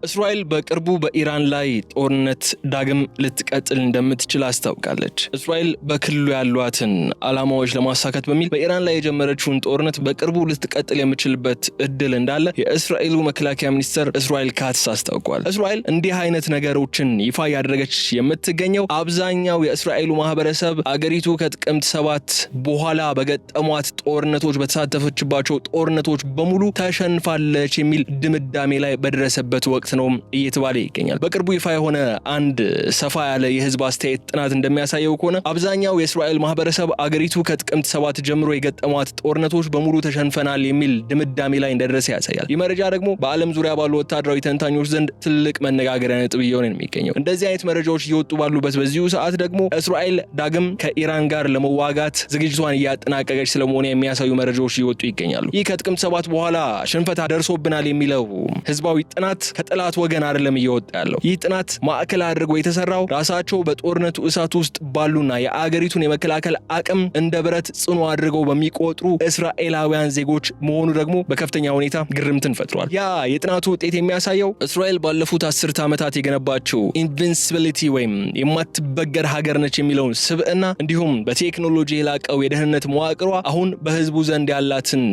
እስራኤል በቅርቡ በኢራን ላይ ጦርነት ዳግም ልትቀጥል እንደምትችል አስታውቃለች። እስራኤል በክልሉ ያሏትን ዓላማዎች ለማሳካት በሚል በኢራን ላይ የጀመረችውን ጦርነት በቅርቡ ልትቀጥል የምትችልበት እድል እንዳለ የእስራኤሉ መከላከያ ሚኒስትር እስራኤል ካትስ አስታውቋል። እስራኤል እንዲህ አይነት ነገሮችን ይፋ ያደረገች የምትገኘው አብዛኛው የእስራኤሉ ማህበረሰብ አገሪቱ ከጥቅምት 7 በኋላ በገጠሟት ጦርነቶች በተሳተፈችባቸው ጦርነቶች በሙሉ ተሸንፋለች የሚል ድምዳሜ ላይ በደረሰበት ወቅት ነው እየተባለ ይገኛል። በቅርቡ ይፋ የሆነ አንድ ሰፋ ያለ የህዝብ አስተያየት ጥናት እንደሚያሳየው ከሆነ አብዛኛው የእስራኤል ማህበረሰብ አገሪቱ ከጥቅምት 7 ጀምሮ የገጠሟት ጦርነቶች በሙሉ ተሸንፈናል የሚል ድምዳሜ ላይ እንደደረሰ ያሳያል። ይህ መረጃ ደግሞ በዓለም ዙሪያ ባሉ ወታደራዊ ተንታኞች ዘንድ ትልቅ መነጋገሪያ ነጥብ እየሆነ የሚገኘው። እንደዚህ አይነት መረጃዎች እየወጡ ባሉበት በዚሁ ሰዓት ደግሞ እስራኤል ዳግም ከኢራን ጋር ለመዋጋት ዝግጅቷን እያጠናቀቀች ስለመሆኑ የሚያሳዩ መረጃዎች እየወጡ ይገኛሉ። ይህ ከጥቅምት 7 በኋላ ሽንፈት ደርሶብናል የሚለው ህዝባዊ ጥናት ከጠላት ወገን አይደለም እየወጣ ያለው። ይህ ጥናት ማዕከል አድርጎ የተሰራው ራሳቸው በጦርነቱ እሳት ውስጥ ባሉና የአገሪቱን የመከላከል አቅም እንደ ብረት ጽኑ አድርገው በሚቆጥሩ እስራኤላውያን ዜጎች መሆኑ ደግሞ በከፍተኛ ሁኔታ ግርምትን ፈጥሯል። ያ የጥናቱ ውጤት የሚያሳየው እስራኤል ባለፉት 10 ዓመታት የገነባቸው ኢንቪንሲቢሊቲ ወይም የማትበገር ሀገር ነች የሚለውን ስብዕና እንዲሁም በቴክኖሎጂ የላቀው የደህንነት መዋቅሯ አሁን በህዝቡ ዘንድ ያላትን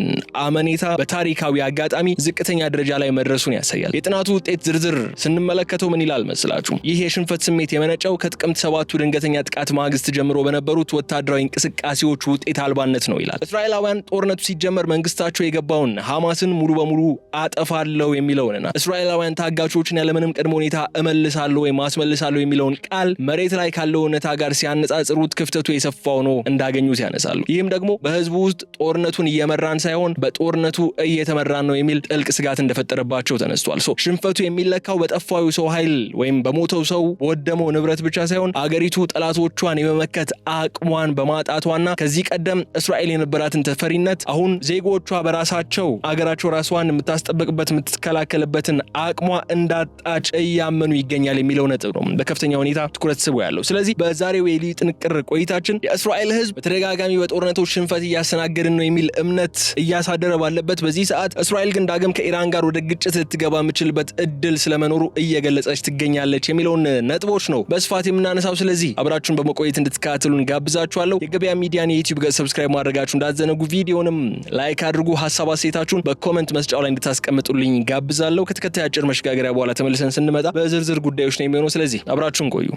አመኔታ በታሪካዊ አጋጣሚ ዝቅተኛ ደረጃ ላይ መድረሱን ያሳያል። የጥናቱ ውጤት ዝርዝር ስንመለከተው ምን ይላል መስላችሁ? ይህ የሽንፈት ስሜት የመነጨው ከጥቅምት 7 ድንገተኛ ጥቃት ማግስት ጀምሮ በነበሩት ወታደራዊ እንቅስቃሴዎች ውጤት አልባነት ነው ይላል። እስራኤላውያን ጦርነቱ ሲጀመር መንግስታቸው የገባውን ሐማስን ሙሉ በሙሉ አጠፋለሁ የሚለውንና እስራኤላውያን ታጋቾችን ያለምንም ቅድመ ሁኔታ እመልሳለሁ ወይም አስመልሳለሁ የሚለውን ቃል መሬት ላይ ካለው እውነታ ጋር ሲያነጻጽሩት ክፍተቱ የሰፋው ነው እንዳገኙት ያነሳሉ። ይህም ደግሞ በህዝቡ ውስጥ ጦርነቱን እየመራን ሳይሆን በጦርነቱ እየተመራን ነው የሚል ጥልቅ ስጋት እንደፈጠረባቸው ተነስቷል። ሽንፈቱ የሚለካው በጠፋው ሰው ኃይል ወይም በሞተው ሰው በወደመው ንብረት ብቻ ሳይሆን አገሪቱ ጠላቶቿን የመመከት አቅሟን በማጣቷና ከዚህ ቀደም እስራኤል የነበራትን ተፈሪነት አሁን ዜጎቿ በራሳቸው አገራቸው ራሷን የምታስጠብቅበት የምትከላከልበትን አቅሟ እንዳጣች እያመኑ ይገኛል የሚለው ነጥብ ነው በከፍተኛ ሁኔታ ትኩረት ስቦ ያለው። ስለዚህ በዛሬው የልዩ ጥንቅር ቆይታችን የእስራኤል ህዝብ በተደጋጋሚ በጦርነቶች ሽንፈት እያስተናገድን ነው የሚል እምነት እያሳደረ ባለበት በዚህ ሰዓት እስራኤል ግን ዳግም ከኢራን ጋር ወደ ግጭት ልትገባ የምትችልበት እድል ስለመኖሩ እየገለጸች ትገኛለች የሚለውን ነጥቦች ነው በስፋት የምናነሳው። ስለዚህ አብራችሁን በመቆየት እንድትከታተሉን ጋብዛችኋለሁ። የገበያ ሚዲያን የዩቲዩብ ገጽ ሰብስክራይብ ማድረጋችሁ እንዳትዘነጉ፣ ቪዲዮንም ላይክ አድርጉ። ሐሳብ አስተያየታችሁን በኮሜንት መስጫው ላይ እንድታስቀምጡልኝ ጋብዛለሁ። ከተከታታይ አጭር መሸጋገሪያ በኋላ ተመልሰን ስንመጣ በዝርዝር ጉዳዮች ነው የሚሆነው። ስለዚህ አብራችሁን ቆዩ።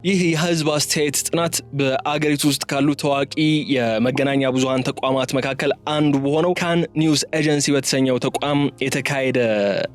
ይህ የህዝብ አስተያየት ጥናት በአገሪቱ ውስጥ ካሉ ታዋቂ የመገናኛ ብዙሃን ተቋማት መካከል አንዱ በሆነው ካን ኒውስ ኤጀንሲ በተሰኘው ተቋም የተካሄደ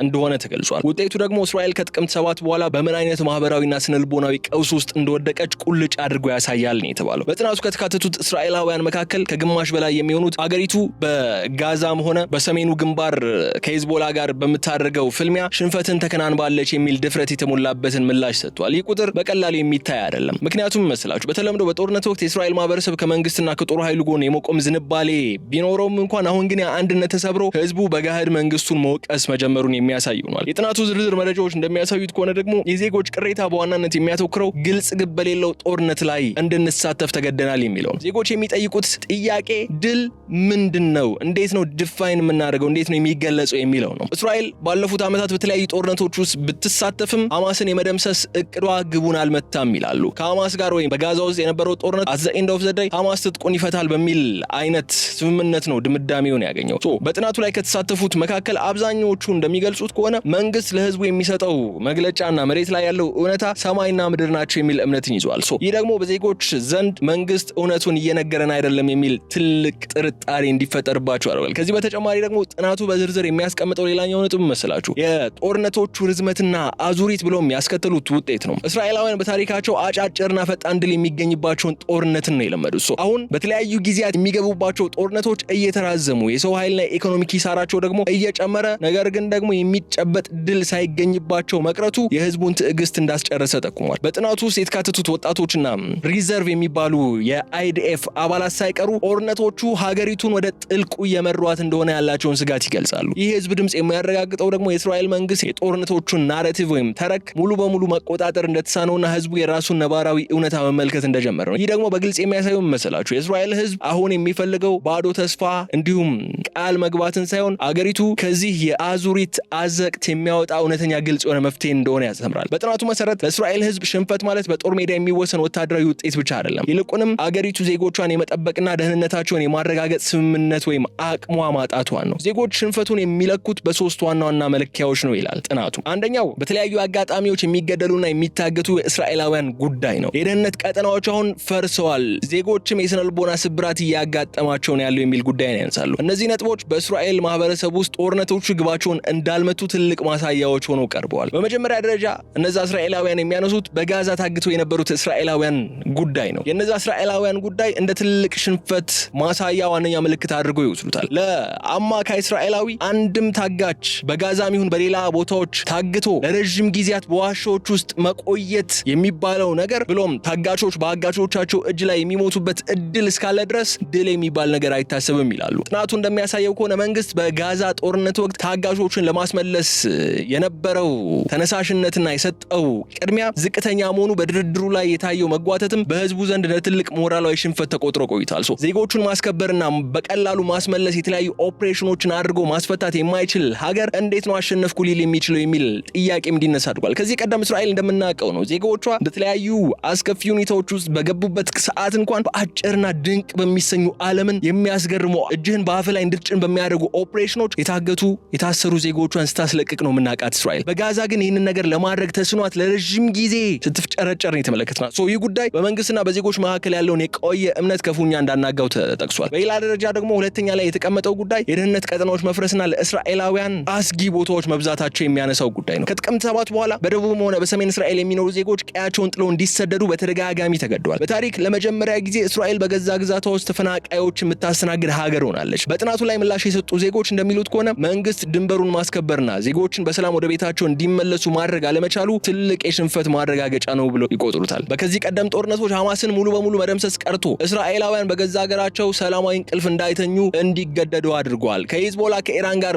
እንደሆነ ተገልጿል። ውጤቱ ደግሞ እስራኤል ከጥቅምት 7 በኋላ በምን አይነት ማህበራዊና ስነልቦናዊ ቀውስ ውስጥ እንደወደቀች ቁልጭ አድርጎ ያሳያል ነው የተባለው። በጥናቱ ከተካተቱት እስራኤላውያን መካከል ከግማሽ በላይ የሚሆኑት አገሪቱ በጋዛም ሆነ በሰሜኑ ግንባር ከሂዝቦላ ጋር በምታደርገው ፍልሚያ ሽንፈትን ተከናንባለች የሚል ድፍረት የተሞላበትን ምላሽ ሰጥቷል። ይህ ቁጥር በቀላሉ የሚታይ አይደለም። ምክንያቱም መስላችሁ በተለምዶ በጦርነት ወቅት የእስራኤል ማህበረሰብ ከመንግስትና ከጦር ኃይሉ ጎን የመቆም ዝንባሌ ቢኖረውም እንኳን አሁን ግን አንድነት ተሰብሮ ህዝቡ በጋህድ መንግስቱን መወቀስ መጀመሩን የሚያሳይ ሆኗል። የጥናቱ ዝርዝር መረጃዎች እንደሚያሳዩት ከሆነ ደግሞ የዜጎች ቅሬታ በዋናነት የሚያተኩረው ግልጽ ግብ በሌለው ጦርነት ላይ እንድንሳተፍ ተገደናል የሚለው ነው። ዜጎች የሚጠይቁት ጥያቄ ድል ምንድነው? እንዴት ነው ዲፋይን የምናደርገው? እንዴት ነው የሚገለጸው የሚለው ነው። እስራኤል ባለፉት ዓመታት በተለያዩ ጦርነቶች ውስጥ ብትሳተፍም ሐማስን የመደምሰስ እቅዷ ግቡን አልመታም ይላሉ። ከሐማስ ጋር ወይም በጋዛ ውስጥ የነበረው ጦርነት at the end of the day ሐማስ ትጥቁን ይፈታል በሚል አይነት ስምምነት ነው ድምዳሜውን ያገኘው። በጥናቱ ላይ ከተሳተፉት መካከል አብዛኞቹ እንደሚገልጹት ከሆነ መንግስት ለህዝቡ የሚሰጠው መግለጫና መሬት ላይ ያለው እውነታ ሰማይና ምድር ናቸው የሚል እምነትን ይዟል። ይህ ደግሞ በዜጎች ዘንድ መንግስት እውነቱን እየነገረን አይደለም የሚል ትልቅ ጥርጣሬ እንዲፈጠርባቸው አድርጓል። ከዚህ በተጨማሪ ደግሞ ጥናቱ በዝርዝር የሚያስቀምጠው ሌላኛው ነጥብ መስላችሁ የጦርነቶቹ ርዝመትና አዙሪት ብሎም ያስከተሉት ውጤት ነው። እስራኤላውያን በታሪካቸው አጫጭርና ፈጣን ድል የሚገኝባቸውን ጦርነትን ነው የለመዱት። አሁን በተለያዩ ጊዜያት የሚገቡባቸው ጦርነቶች እየተራዘሙ የሰው ኃይልና ኢኮኖሚ ኪሳራቸው ደግሞ እየጨመረ ነገር ግን ደግሞ የሚጨበጥ ድል ሳይገኝባቸው መቅረቱ የህዝቡን ትዕግስት እንዳስጨረሰ ጠቁሟል። በጥናቱ ውስጥ የተካተቱት ወጣቶችና ሪዘርቭ የሚባሉ የአይዲኤፍ አባላት ሳይቀሩ ጦርነቶቹ ሀገሪቱን ወደ ጥልቁ እየመሯት እንደሆነ ያላቸውን ስጋት ይገልጻሉ። ይህ ህዝብ ድምጽ የሚያረጋግጠው ደግሞ የእስራኤል መንግስት የጦርነቶቹን ናሬቲቭ ወይም ተረክ ሙሉ በሙሉ መቆጣጠር እንደተሳነውና ህዝቡ የራሱ የራሱን ነባራዊ እውነታ መመልከት እንደጀመረ ነው። ይህ ደግሞ በግልጽ የሚያሳየው መሰላችሁ የእስራኤል ህዝብ አሁን የሚፈልገው ባዶ ተስፋ እንዲሁም ቃል መግባትን ሳይሆን አገሪቱ ከዚህ የአዙሪት አዘቅት የሚያወጣ እውነተኛ ግልጽ የሆነ መፍትሄ እንደሆነ ያስተምራል። በጥናቱ መሰረት ለእስራኤል ህዝብ ሽንፈት ማለት በጦር ሜዳ የሚወሰን ወታደራዊ ውጤት ብቻ አይደለም። ይልቁንም አገሪቱ ዜጎቿን የመጠበቅና ደህንነታቸውን የማረጋገጥ ስምምነት ወይም አቅሟ ማጣቷን ነው። ዜጎች ሽንፈቱን የሚለኩት በሶስት ዋና ዋና መለኪያዎች ነው ይላል ጥናቱ። አንደኛው በተለያዩ አጋጣሚዎች የሚገደሉና የሚታገቱ እስራኤላውያን ጉዳይ ነው። የደህንነት ቀጠናዎች አሁን ፈርሰዋል፣ ዜጎችም የስነልቦና ስብራት እያጋጠማቸው ነው ያለው የሚል ጉዳይ ነው ያነሳሉ። እነዚህ ነጥቦች በእስራኤል ማህበረሰብ ውስጥ ጦርነቶቹ ግባቸውን እንዳልመቱ ትልቅ ማሳያዎች ሆነው ቀርበዋል። በመጀመሪያ ደረጃ እነዛ እስራኤላውያን የሚያነሱት በጋዛ ታግተው የነበሩት እስራኤላውያን ጉዳይ ነው። የነዛ እስራኤላውያን ጉዳይ እንደ ትልቅ ሽንፈት ማሳያ ዋነኛ ምልክት አድርገው ይወስዱታል። ለአማካይ እስራኤላዊ አንድም ታጋች በጋዛም ይሁን በሌላ ቦታዎች ታግቶ ለረጅም ጊዜያት በዋሻዎች ውስጥ መቆየት የሚባለው ነገር ብሎም ታጋቾች በአጋቾቻቸው እጅ ላይ የሚሞቱበት እድል እስካለ ድረስ ድል የሚባል ነገር አይታሰብም ይላሉ። ጥናቱ እንደሚያሳየው ከሆነ መንግስት በጋዛ ጦርነት ወቅት ታጋቾችን ለማስመለስ የነበረው ተነሳሽነትና የሰጠው ቅድሚያ ዝቅተኛ መሆኑ በድርድሩ ላይ የታየው መጓተትም በህዝቡ ዘንድ ለትልቅ ሞራላዊ ሽንፈት ተቆጥሮ ቆይቷል። ዜጎቹን ማስከበርና በቀላሉ ማስመለስ የተለያዩ ኦፕሬሽኖችን አድርጎ ማስፈታት የማይችል ሀገር እንዴት ነው አሸነፍኩ ሊል የሚችለው የሚል ጥያቄም እንዲነሳ አድርጓል። ከዚህ ቀደም እስራኤል እንደምናውቀው ነው ዜጎቿ በተለያዩ አስከፊ ሁኔታዎች ውስጥ በገቡበት ሰዓት እንኳን በአጭርና ድንቅ በሚሰኙ ዓለምን የሚያስገርሙ እጅህን በአፍ ላይ እንድትጭን በሚያደርጉ ኦፕሬሽኖች የታገቱ የታሰሩ ዜጎቿን ስታስለቅቅ ነው የምናውቃት እስራኤል። በጋዛ ግን ይህንን ነገር ለማድረግ ተስኗት ለረጅም ጊዜ ስትፍጨረጨር ነው የተመለከትናት። ይህ ጉዳይ በመንግስትና በዜጎች መካከል ያለውን የቆየ እምነት ክፉኛ እንዳናጋው ተጠቅሷል። በሌላ ደረጃ ደግሞ ሁለተኛ ላይ የተቀመጠው ጉዳይ የደህንነት ቀጠናዎች መፍረስና ለእስራኤላውያን አስጊ ቦታዎች መብዛታቸው የሚያነሳው ጉዳይ ነው። ከጥቅምት 7 በኋላ በደቡብም ሆነ በሰሜን እስራኤል የሚኖሩ ዜጎች ቀያቸውን ጥለው እንዲሰደዱ በተደጋጋሚ ተገደዋል። በታሪክ ለመጀመሪያ ጊዜ እስራኤል በገዛ ግዛቷ ውስጥ ተፈናቃዮች የምታስተናግድ ሀገር ሆናለች። በጥናቱ ላይ ምላሽ የሰጡ ዜጎች እንደሚሉት ከሆነ መንግስት ድንበሩን ማስከበርና ዜጎችን በሰላም ወደ ቤታቸው እንዲመለሱ ማድረግ አለመቻሉ ትልቅ የሽንፈት ማረጋገጫ ነው ብለው ይቆጥሩታል። በከዚህ ቀደም ጦርነቶች ሐማስን ሙሉ በሙሉ መደምሰስ ቀርቶ እስራኤላውያን በገዛ ሀገራቸው ሰላማዊ እንቅልፍ እንዳይተኙ እንዲገደዱ አድርጓል። ከሂዝቦላ ከኢራን ጋር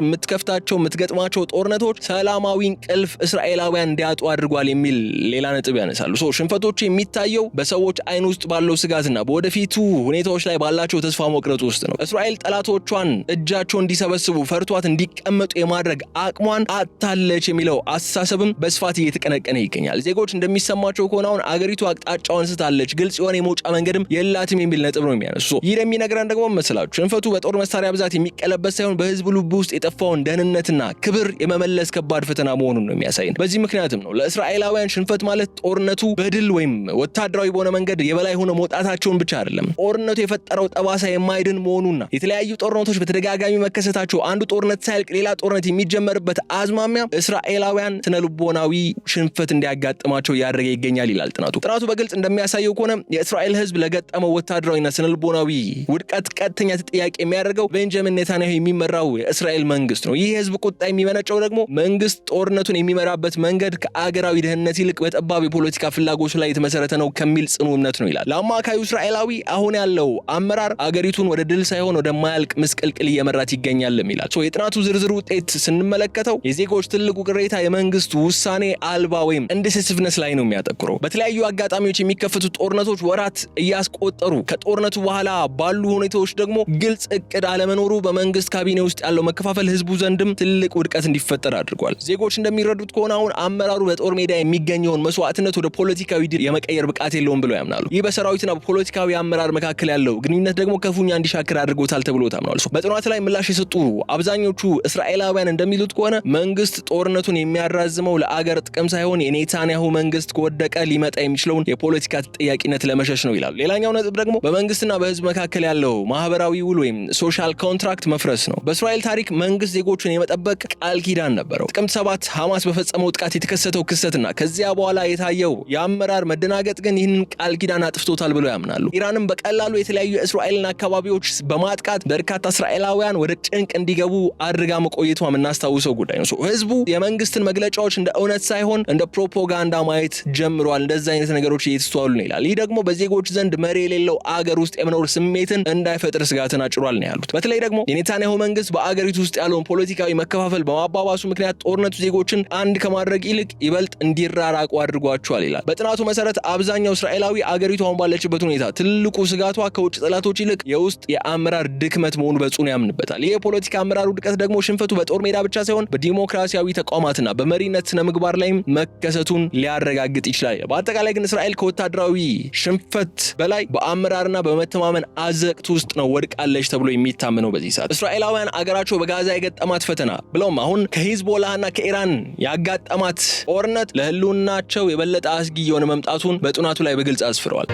የምትገጥማቸው ጦርነቶች ሰላማዊ እንቅልፍ እስራኤላውያን እንዲያጡ አድርጓል የሚል ሌላ ነጥብ ያነሳሉ። ሽንፈቶቹ የሚታየው በሰዎች አይን ውስጥ ባለው ስጋትና በወደፊቱ ሁኔታዎች ላይ ባላቸው ተስፋ መቁረጥ ውስጥ ነው። እስራኤል ጠላቶቿን እጃቸው እንዲሰበስቡ ፈርቷት እንዲቀመጡ የማድረግ አቅሟን አጣለች የሚለው አስተሳሰብም በስፋት እየተቀነቀነ ይገኛል። ዜጎች እንደሚሰማቸው ከሆነ አሁን አገሪቱ አቅጣጫዋን ስታለች፣ ግልጽ የሆነ የመውጫ መንገድም የላትም የሚል ነጥብ ነው የሚያነሱ። ይህ የሚነግረን ደግሞ መስላችሁ ሽንፈቱ በጦር መሳሪያ ብዛት የሚቀለበስ ሳይሆን በህዝብ ልብ ውስጥ የጠፋውን ደህንነትና ክብር የመመለስ ከባድ ፈተና መሆኑን ነው የሚያሳየን። በዚህ ምክንያትም ነው ለእስራኤላውያን ሽንፈት ማለት ጦርነቱ በድል ወይም ወታደራዊ በሆነ መንገድ የበላይ ሆነ መውጣታቸውን ብቻ አይደለም፣ ጦርነቱ የፈጠረው ጠባሳ የማይድን መሆኑና የተለያዩ ጦርነቶች በተደጋጋሚ መከሰታቸው አንዱ ጦርነት ሳያልቅ ሌላ ጦርነት የሚጀመርበት አዝማሚያ እስራኤላውያን ስነልቦናዊ ሽንፈት እንዲያጋጥማቸው እያደረገ ይገኛል ይላል ጥናቱ። ጥናቱ በግልጽ እንደሚያሳየው ከሆነ የእስራኤል ህዝብ ለገጠመው ወታደራዊና ስነልቦናዊ ውድቀት ቀጥተኛ ተጠያቂ የሚያደርገው ቤንጃሚን ኔታንያሁ የሚመራው የእስራኤል መንግስት ነው። ይህ የህዝብ ቁጣ የሚመነጨው ደግሞ መንግስት ጦርነቱን የሚመራበት መንገድ ከአገራዊ ደህንነት ይልቅ በጠባብ የፖለቲካ ፍላጎቱ ላይ የተመሰረተ ነው ከሚል ጽኑ እምነት ነው ይላል። ለአማካዩ እስራኤላዊ አሁን ያለው አመራር አገሪቱን ወደ ድል ሳይሆን ወደ ማያልቅ ምስቅልቅል እየመራት ይገኛልም ይላል። የጥናቱ ዝርዝር ውጤት ስንመለከተው የዜጎች ትልቁ ቅሬታ የመንግስት ውሳኔ አልባ ወይም ኢንዲሲሲቭነስ ላይ ነው የሚያተኩረው። በተለያዩ አጋጣሚዎች የሚከፈቱ ጦርነቶች ወራት እያስቆጠሩ ከጦርነቱ በኋላ ባሉ ሁኔታዎች ደግሞ ግልጽ እቅድ አለመኖሩ በመንግስት ካቢኔ ውስጥ ያለው መከፋፈል ህዝቡ ዘንድም ትልቅ ውድቀት እንዲፈጠር አድርጓል። ዜጎች እንደሚረዱት ከሆነ አሁን አመራሩ በጦር ሜዳ የሚገኘውን መስዋዕትነት ወደ ፖለቲካዊ ድል የመቀየር ብቃት የለውም ብለው ያምናሉ። ይህ በሰራዊትና በፖለቲካዊ አመራር መካከል ያለው ግንኙነት ደግሞ ክፉኛ እንዲሻክር አድርጎታል ተብሎ ታምኗል። በጥናቱ ላይ ምላሽ የሰጡ አብዛኞቹ እስራኤላውያን እንደሚሉት ከሆነ መንግስት ጦርነቱን የሚያራዝመው ለአገር ጥቅም ሳይሆን የኔታንያሁ መንግስት ከወደቀ ሊመጣ የሚችለውን የፖለቲካ ተጠያቂነት ለመሸሽ ነው ይላሉ። ሌላኛው ነጥብ ደግሞ በመንግስትና በህዝብ መካከል ያለው ማህበራዊ ውል ወይም ሶሻል ኮንትራክት መፍረስ ነው። በእስራኤል ታሪክ መንግስት ዜጎችን የመጠበቅ ቃል ኪዳን ነበረው። ጥቅምት 7 ሐማስ በፈጸመው ጥቃት የተከሰተው ክስተትና ከዚያ በኋላ የታየው የአመራር መደናገጥ ግን ይህንን ቃል ኪዳን አጥፍቶታል ብለው ያምናሉ። ኢራንም በቀላሉ የተለያዩ የእስራኤልን አካባቢዎች በማጥቃት በርካታ እስራኤላውያን ወደ ጭንቅ እንዲገቡ አድርጋ መቆየቷ የምናስታውሰው ጉዳይ ነው። ህዝቡ የመንግስትን መግለጫዎች እንደ እውነት ሳይሆን እንደ ፕሮፓጋንዳ ማየት ጀምሯል። እንደዛ አይነት ነገሮች እየተስተዋሉ ነው ይላል። ይህ ደግሞ በዜጎች ዘንድ መሪ የሌለው አገር ውስጥ የመኖር ስሜትን እንዳይፈጥር ስጋትን አጭሯል ነው ያሉት። በተለይ ደግሞ የኔታንያሁ መንግስት በአገሪቱ ውስጥ ያለውን ፖለቲካዊ መከፋፈል በማባባሱ ምክንያት ጦርነቱ ዜጎችን አንድ ከማድረግ ይልቅ ይበልጥ እንዲራራቁ አድርጓቸዋል ይላል። በጥናቱ መሰረት አብዛኛው እስራኤላዊ አገሪቱ አሁን ባለችበት ሁኔታ ትልቁ ስጋቷ ከውጭ ጠላቶች ይልቅ የውስጥ የአመራር ድክመት መሆኑ በጽኑ ያምንበታል። ይህ የፖለቲካ አመራሩ ድቀት ደግሞ ሽንፈቱ በጦር ሜዳ ብቻ ሳይሆን በዲሞክራሲያዊ ተቋማትና በመሪነት ስነ ምግባር ላይም መከሰቱን ሊያረጋግጥ ይችላል። በአጠቃላይ ግን እስራኤል ከወታደራዊ ሽንፈት በላይ በአመራርና በመተማመን አዘቅት ውስጥ ነው ወድቃለች ተብሎ የሚታመነው። በዚህ ሰዓት እስራኤላውያን አገራቸው በጋዛ የገጠማት ፈተና ብለውም አሁን ከሂዝቦላህና ከኢራን ያጋጠማት ጦርነት ለህልውናቸው የበለጠ አስጊ የሆነ መምጣቱን በጥናቱ ላይ በግልጽ አስፍረዋል።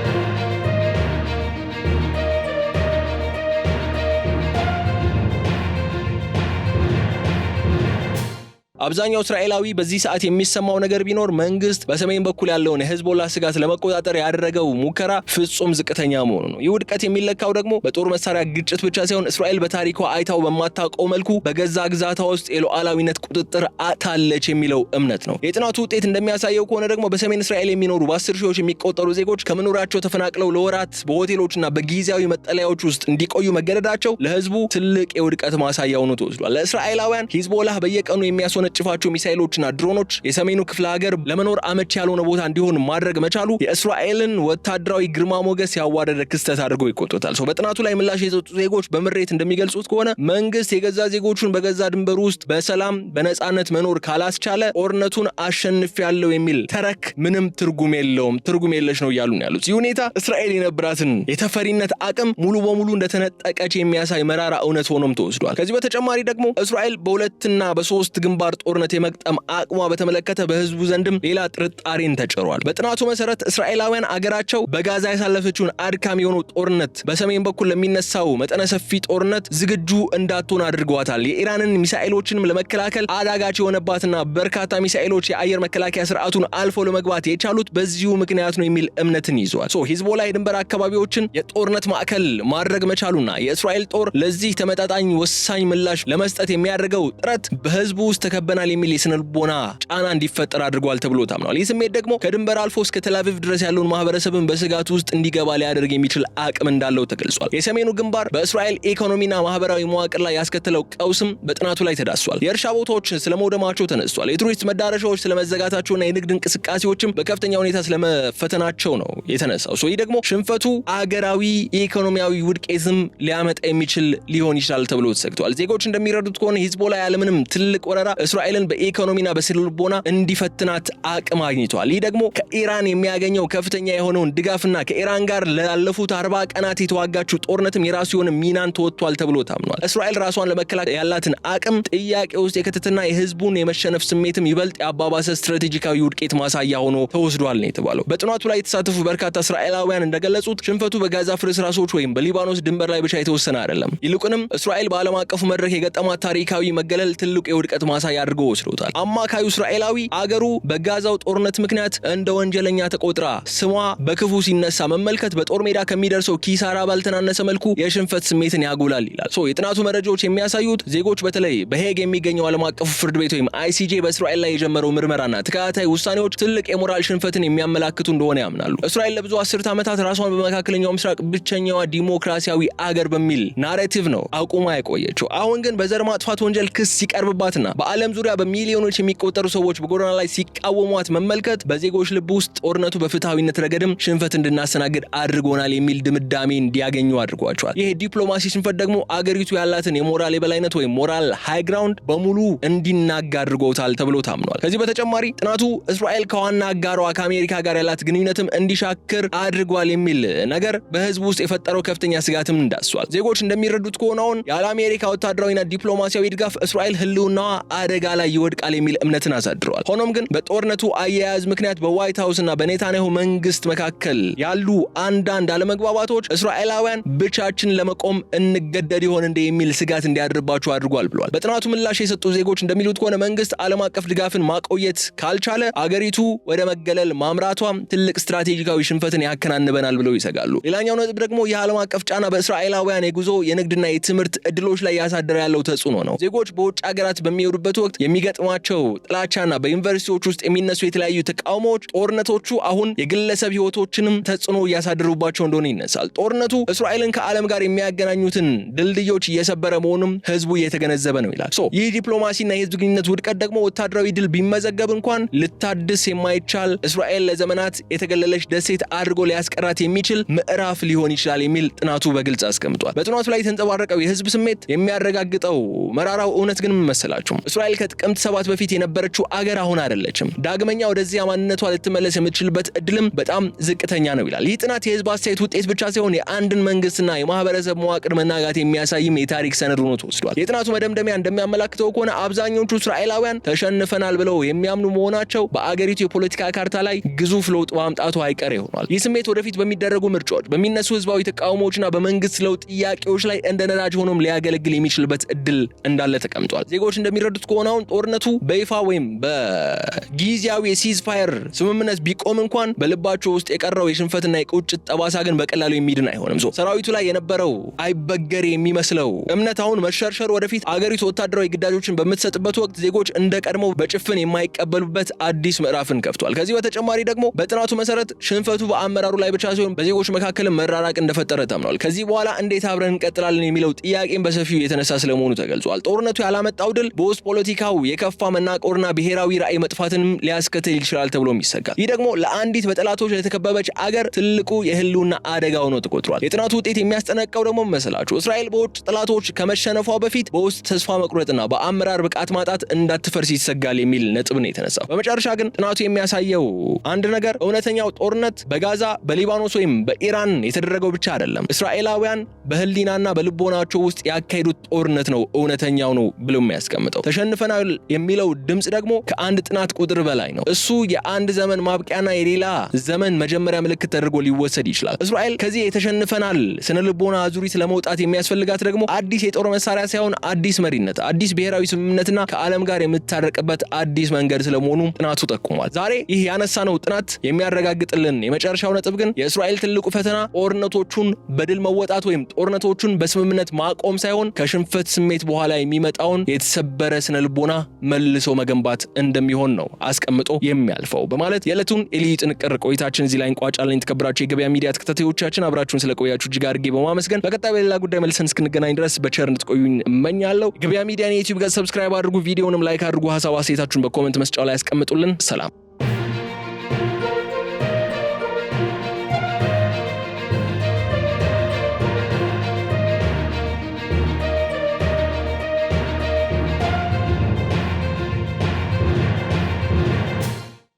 አብዛኛው እስራኤላዊ በዚህ ሰዓት የሚሰማው ነገር ቢኖር መንግስት በሰሜን በኩል ያለውን የሂዝቦላ ስጋት ለመቆጣጠር ያደረገው ሙከራ ፍጹም ዝቅተኛ መሆኑ ነው። ይህ ውድቀት የሚለካው ደግሞ በጦር መሳሪያ ግጭት ብቻ ሳይሆን እስራኤል በታሪኳ አይታው በማታውቀው መልኩ በገዛ ግዛቷ ውስጥ የሉዓላዊነት ቁጥጥር አታለች የሚለው እምነት ነው። የጥናቱ ውጤት እንደሚያሳየው ከሆነ ደግሞ በሰሜን እስራኤል የሚኖሩ በ10 ሺዎች የሚቆጠሩ ዜጎች ከመኖራቸው ተፈናቅለው ለወራት በሆቴሎችና በጊዜያዊ መጠለያዎች ውስጥ እንዲቆዩ መገደዳቸው ለህዝቡ ትልቅ የውድቀት ማሳያ ሆኖ ተወስዷል። ለእስራኤላውያን ሂዝቦላ በየቀኑ የሚያስወነጭፋቸው ሚሳኤሎችና ድሮኖች የሰሜኑ ክፍለ ሀገር ለመኖር አመቺ ያልሆነ ቦታ እንዲሆን ማድረግ መቻሉ የእስራኤልን ወታደራዊ ግርማ ሞገስ ያዋረደ ክስተት አድርጎ ይቆጠራል። በጥናቱ ላይ ምላሽ የሰጡ ዜጎች በምሬት እንደሚገልጹት ከሆነ መንግስት የገዛ ዜጎቹን በገዛ ድንበሩ ውስጥ በሰላም በነጻነት መኖር ካላስቻለ ጦርነቱን አሸንፊያለሁ የሚል ተረክ ምንም ትርጉም የለውም፣ ትርጉም የለሽ ነው እያሉ ነው ያሉት። ይህ ሁኔታ እስራኤል የነበራትን የተፈሪነት አቅም ሙሉ በሙሉ እንደተነጠቀች የሚያሳይ መራራ እውነት ሆኖም ተወስዷል። ከዚህ በተጨማሪ ደግሞ እስራኤል በሁለትና በሶስት ግንባር ጦርነት የመቅጠም አቅሟ በተመለከተ በህዝቡ ዘንድም ሌላ ጥርጣሬን ተጭሯል። በጥናቱ መሰረት እስራኤላውያን አገራቸው በጋዛ ያሳለፈችውን አድካሚ የሆነው ጦርነት በሰሜን በኩል ለሚነሳው መጠነ ሰፊ ጦርነት ዝግጁ እንዳትሆን አድርገዋታል። የኢራንን ሚሳኤሎችንም ለመከላከል አዳጋች የሆነባትና በርካታ ሚሳኤሎች የአየር መከላከያ ስርዓቱን አልፎ ለመግባት የቻሉት በዚሁ ምክንያት ነው የሚል እምነትን ይዟል። ሂዝቦላ የድንበር አካባቢዎችን የጦርነት ማዕከል ማድረግ መቻሉና የእስራኤል ጦር ለዚህ ተመጣጣኝ ወሳኝ ምላሽ ለመስጠት የሚያደርገው ጥረት በህዝቡ ውስጥ ተከበናል የሚል የስነልቦና ጫና እንዲፈጠር አድርጓል ተብሎ ታምኗል። ይህ ስሜት ደግሞ ከድንበር አልፎ እስከ ቴልአቪቭ ድረስ ያለውን ማህበረሰብን በስጋት ውስጥ እንዲገባ ሊያደርግ የሚችል አቅም እንዳለው ተገልጿል። የሰሜኑ ግንባር በእስራኤል ኢኮኖሚና ማህበራዊ መዋቅር ላይ ያስከተለው ቀውስም በጥናቱ ላይ ተዳስሷል። የእርሻ ቦታዎች ስለመውደማቸው ተነስቷል። የቱሪስት መዳረሻዎች ስለመዘጋታቸውና የንግድ እንቅስቃሴዎችም በከፍተኛ ሁኔታ ስለመፈተናቸው ነው የተነሳው። ይህ ደግሞ ሽንፈቱ አገራዊ ኢኮኖሚያዊ ውድቀትም ሊያመጣ የሚችል ሊሆን ይችላል ተብሎ ተሰግቷል። ዜጎች እንደሚረዱት ከሆነ ሂዝቦላ ያለምንም ትልቅ ወረራ እስራኤልን በኢኮኖሚና በስነልቦና እንዲፈትናት አቅም አግኝቷል። ይህ ደግሞ ከኢራን የሚያገኘው ከፍተኛ የሆነውን ድጋፍና ከኢራን ጋር ላለፉት 40 ቀናት የተዋጋችው ጦርነትም የራሱ የሆነ ሚናን ተወጥቷል ተብሎ ታምኗል። እስራኤል ራሷን ለመከላከል ያላትን አቅም ጥያቄ ውስጥ የከተተና የህዝቡን የመሸነፍ ስሜትም ይበልጥ የአባባሰ ስትራቴጂካዊ ውድቀት ማሳያ ሆኖ ተወስዷል ነው የተባለው። በጥናቱ ላይ የተሳተፉ በርካታ እስራኤላውያን እንደገለጹት ሽንፈቱ በጋዛ ፍርስራሾች ወይም በሊባኖስ ድንበር ላይ ብቻ የተወሰነ አይደለም። ይልቁንም እስራኤል በዓለም አቀፉ መድረክ የገጠማት ታሪካዊ መገለል ትልቁ የውድቀት ማሳያ አድርጎ ወስዶታል። አማካዩ እስራኤላዊ አገሩ በጋዛው ጦርነት ምክንያት እንደ ወንጀለኛ ተቆጥራ ስሟ በክፉ ሲነሳ መመልከት በጦር ሜዳ ከሚደርሰው ኪሳራ ባልተናነሰ መልኩ የሽንፈት ስሜትን ያጎላል ይላል። የጥናቱ መረጃዎች የሚያሳዩት ዜጎች በተለይ በሄግ የሚገኘው ዓለም አቀፉ ፍርድ ቤት ወይም ICJ በእስራኤል ላይ የጀመረው ምርመራና ተከታታይ ውሳኔዎች ትልቅ የሞራል ሽንፈትን የሚያመላክቱ እንደሆነ ያምናሉ። እስራኤል ለብዙ አስርት ዓመታት ራሷን በመካከለኛው ምስራቅ ብቸኛዋ ዲሞክራሲያዊ አገር በሚል ናሬቲቭ ነው አቁማ የቆየችው። አሁን ግን በዘር ማጥፋት ወንጀል ክስ ሲቀርብባትና በዓለም ዙሪያ በሚሊዮኖች የሚቆጠሩ ሰዎች በጎዳና ላይ ሲቃወሟት መመልከት በዜጎች ልብ ውስጥ ጦርነቱ በፍትሃዊነት ረገድም ሽንፈት እንድናስተናግድ አድርጎናል የሚል ድምዳሜ እንዲያገኙ አድርጓቸዋል። ይሄ ዲፕሎማሲ ሽንፈት ደግሞ አገሪቱ ያላትን የሞራል የበላይነት ወይም ሞራል ሃይ ግራውንድ በሙሉ እንዲናጋ አድርጎታል ተብሎ ታምኗል። ከዚህ በተጨማሪ ጥናቱ እስራኤል ከዋና አጋሯ ከአሜሪካ ጋር ያላት ግንኙነትም እንዲሻክር አድርጓል የሚል ነገር በህዝቡ ውስጥ የፈጠረው ከፍተኛ ስጋትም እንዳስሷል። ዜጎች እንደሚረዱት ከሆነውን ያለ አሜሪካ ወታደራዊና ዲፕሎማሲያዊ ድጋፍ እስራኤል ህልውናዋ አደጋ ላይ ይወድቃል የሚል እምነትን አሳድረዋል። ሆኖም ግን በጦርነቱ አያያዝ ምክንያት በዋይት ሃውስ እና በኔታንያሁ መንግስት መካከል ያሉ አንዳንድ አለመግባባቶች እስራኤላውያን ብቻችን ለመቆም እንገደድ ይሆን እንደ የሚል ስጋት እንዲያድርባቸው አድርጓል ብሏል። በጥናቱ ምላሽ የሰጡ ዜጎች እንደሚሉት ከሆነ መንግስት ዓለም አቀፍ ድጋፍን ማቆየት ካልቻለ አገሪቱ ወደ መገለል ማምራቷም ትልቅ ስትራቴጂካዊ ሽንፈትን ያከናንበናል ብለው ይሰጋሉ። ሌላኛው ነጥብ ደግሞ የዓለም አቀፍ ጫና በእስራኤላውያን የጉዞ የንግድና የትምህርት እድሎች ላይ ያሳደረ ያለው ተጽዕኖ ነው። ዜጎች በውጭ ሀገራት በሚሄዱበት ወቅት የሚገጥሟቸው ጥላቻና በዩኒቨርሲቲዎች ውስጥ የሚነሱ የተለያዩ ተቃውሞዎች ጦርነቶቹ አሁን የግለሰብ ህይወቶችንም ተጽዕኖ እያሳደሩባቸው እንደሆነ ይነሳል። ጦርነቱ እስራኤልን ከዓለም ጋር የሚያገናኙትን ድልድዮች እየሰበረ መሆኑም ህዝቡ እየተገነዘበ ነው ይላል። ይህ ዲፕሎማሲና የህዝብ ግንኙነት ውድቀት ደግሞ ወታደራዊ ድል ቢመዘገብ እንኳን ልታድስ የማይቻል እስራኤል ለዘመናት የተገለለች ደሴት አድርጎ ሊያስቀራት የሚችል ምዕራፍ ሊሆን ይችላል የሚል ጥናቱ በግልጽ አስቀምጧል። በጥናቱ ላይ የተንጸባረቀው የህዝብ ስሜት የሚያረጋግጠው መራራው እውነት ግን መሰላችሁ እስራኤል ከጥቅምት 7 በፊት የነበረችው አገር አሁን አይደለችም። ዳግመኛ ወደዚያ ማንነቷ ልትመለስ የምትችልበት እድልም በጣም ዝቅተኛ ነው ይላል። ይህ ጥናት የህዝብ አስተያየት ውጤት ብቻ ሳይሆን የአንድን መንግስትና የማህበረሰብ መዋቅር መናጋት የሚያሳይም የታሪክ ሰነድ ሆኖ ተወስዷል። የጥናቱ መደምደሚያ እንደሚያመላክተው ከሆነ አብዛኞቹ እስራኤላውያን ተሸንፈናል ብለው የሚያምኑ መሆናቸው በአገሪቱ የፖለቲካ ካርታ ላይ ግዙፍ ለውጥ ማምጣቱ አይቀሬ ሆኗል። ይህ ስሜት ወደፊት በሚደረጉ ምርጫዎች፣ በሚነሱ ህዝባዊ ተቃውሞዎችና በመንግስት ለውጥ ጥያቄዎች ላይ እንደ ነዳጅ ሆኖም ሊያገለግል የሚችልበት እድል እንዳለ ተቀምጧል። ዜጎች እንደሚረዱት ከሆነ አሁን ጦርነቱ በይፋ ወይም በጊዜያዊ የሲዝፋየር ስምምነት ቢቆም እንኳን በልባቸው ውስጥ የቀረው የሽንፈትና የቁጭት ጠባሳ ግን በቀላሉ የሚድን አይሆንም። ሰራዊቱ ላይ የነበረው አይበገሬ የሚመስለው እምነት አሁን መሸርሸር ወደፊት አገሪቱ ወታደራዊ ግዳጆችን በምትሰጥበት ወቅት ዜጎች እንደ ቀድሞው በጭፍን የማይቀበሉበት አዲስ ምዕራፍን ከፍቷል። ከዚህ በተጨማሪ ደግሞ በጥናቱ መሰረት ሽንፈቱ በአመራሩ ላይ ብቻ ሳይሆን በዜጎች መካከል መራራቅ እንደፈጠረ ታምኗል። ከዚህ በኋላ እንዴት አብረን እንቀጥላለን የሚለው ጥያቄን በሰፊው የተነሳ ስለመሆኑ ተገልጿል። ጦርነቱ ያላመጣው ድል በውስጥ ፖለቲካው የከፋ መናቆርና ብሔራዊ ራዕይ መጥፋትንም ሊያስከትል ይችላል ተብሎም ይሰጋል። ይህ ደግሞ ለአንዲት በጠላቶች የተከበበች አገር ትልቁ የህልውና አደጋ ሆኖ ተቆጥሯል። የጥናቱ ውጤት የሚያስጠነቀው ደግሞ መሰላችሁ እስራኤል በውጭ ጠላቶች ከመሸነፏ በፊት በውስጥ ተስፋ መቁረጥና በአመራር ብቃት ማጣት እንዳትፈርስ ይሰጋል የሚል ነጥብ ነው የተነሳው። በመጨረሻ ግን ጥናቱ የሚያሳየው አንድ ነገር እውነተኛው ጦርነት በጋዛ በሊባኖስ ወይም በኢራን የተደረገው ብቻ አይደለም። እስራኤላውያን በህሊናና በልቦናቸው ውስጥ ያካሄዱት ጦርነት ነው እውነተኛው ነው ብሎ የሚያስቀምጠው። ተሸንፈናል የሚለው ድምጽ ደግሞ ከአንድ ጥናት ቁጥር በላይ ነው። እሱ የአንድ ዘመን ማብቂያና የሌላ ዘመን መጀመሪያ ምልክት ተደርጎ ሊወሰድ ይችላል። እስራኤል ከዚህ የተሸንፈናል ስነ ልቦና አዙሪት ለመውጣት የሚያስፈልጋት ደግሞ አዲስ የጦር መሳሪያ ሳይሆን አዲስ መሪነት፣ አዲስ ብሔራዊ ስምምነትና ከዓለም ጋር የምታረቅበት አዲስ መንገድ ስለመሆኑ ጥናቱ ጠቁሟል። ዛሬ ይህ ያነሳነው ጥናት የሚያረጋግጥልን የመጨረሻው ነጥብ ግን የእስራኤል ትልቁ ፈተና ጦርነቶቹን በድል መወጣት ወይም ጦርነቶቹን በስምምነት ማቆም ሳይሆን ከሽንፈት ስሜት በኋላ የሚመጣውን የተሰበረ ስነ ልቦና መልሶ መገንባት እንደሚሆን ነው አስቀምጦ የሚያልፈው በማለት የዕለቱን ኤሊ ጥንቅር ቆይታችን እዚህ ላይ እንቋጫለን። የተከበራችሁ የገበያ ሚዲያ ተከታታዮቻችን አብራችሁን ስለቆያችሁ እጅግ አድርጌ በማመስገን በቀጣይ በሌላ ጉዳይ መልሰን እስክንገናኝ ድረስ በቸር እንድትቆዩኝ እመኛለሁ። ገበያ ሚዲያን የዩቲዩብ ገጽ ሰብስክራይብ አድርጉ፣ ቪዲዮንም ላይክ አድርጉ፣ ሐሳብ አስተያየታችሁን በኮሜንት መስጫው ላይ ያስቀምጡልን። ሰላም።